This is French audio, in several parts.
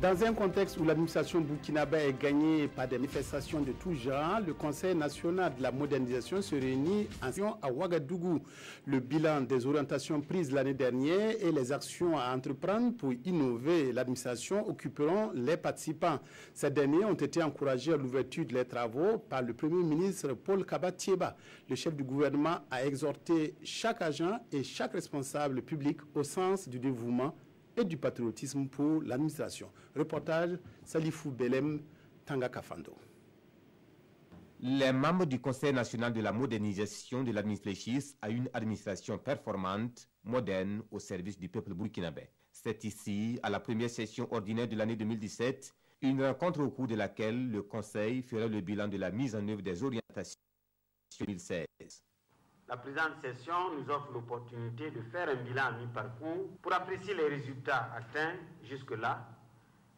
Dans un contexte où l'administration burkinabé est gagnée par des manifestations de tout genre, le Conseil national de la modernisation se réunit à Ouagadougou. Le bilan des orientations prises l'année dernière et les actions à entreprendre pour innover l'administration occuperont les participants. Ces derniers ont été encouragés à l'ouverture de leurs travaux par le Premier ministre Paul Kaba-Thiéba. Le chef du gouvernement a exhorté chaque agent et chaque responsable public au sens du dévouement et du patriotisme pour l'administration. Reportage Salifou Belem, Tanga Kafando. Les membres du Conseil national de la modernisation de l'administration à une administration performante, moderne, au service du peuple burkinabé. C'est ici, à la première session ordinaire de l'année 2017, une rencontre au cours de laquelle le Conseil fera le bilan de la mise en œuvre des orientations 2016. La présente session nous offre l'opportunité de faire un bilan à mi-parcours pour apprécier les résultats atteints jusque-là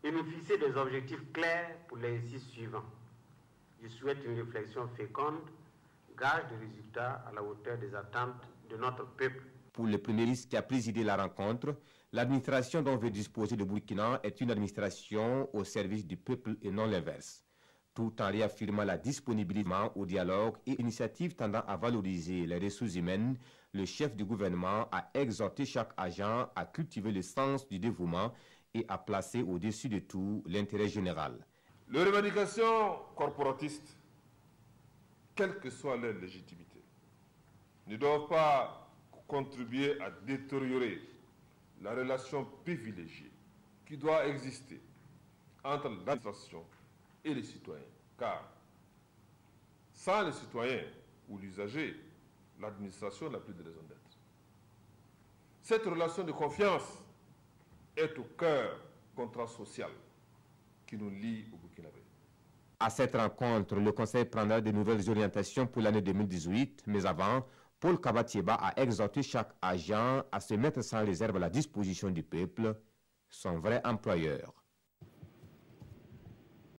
et nous fixer des objectifs clairs pour l'exercice suivant. Je souhaite une réflexion féconde, gage de résultats à la hauteur des attentes de notre peuple. Pour le Premier ministre qui a présidé la rencontre, l'administration dont veut disposer le Burkina est une administration au service du peuple et non l'inverse, tout en réaffirmant la disponibilité au dialogue et initiatives tendant à valoriser les ressources humaines. Le chef du gouvernement a exhorté chaque agent à cultiver le sens du dévouement et à placer au-dessus de tout l'intérêt général. Les revendications corporatistes, quelle que soit leur légitimité, ne doivent pas contribuer à détériorer la relation privilégiée qui doit exister entre l'administration et les citoyens, car sans les citoyens ou l'usager, l'administration n'a plus de raison d'être. Cette relation de confiance est au cœur du contrat social qui nous lie au Burkinabé. À cette rencontre, le Conseil prendra de nouvelles orientations pour l'année 2018, mais avant, Paul Kaba-Thiéba a exhorté chaque agent à se mettre sans réserve à la disposition du peuple, son vrai employeur.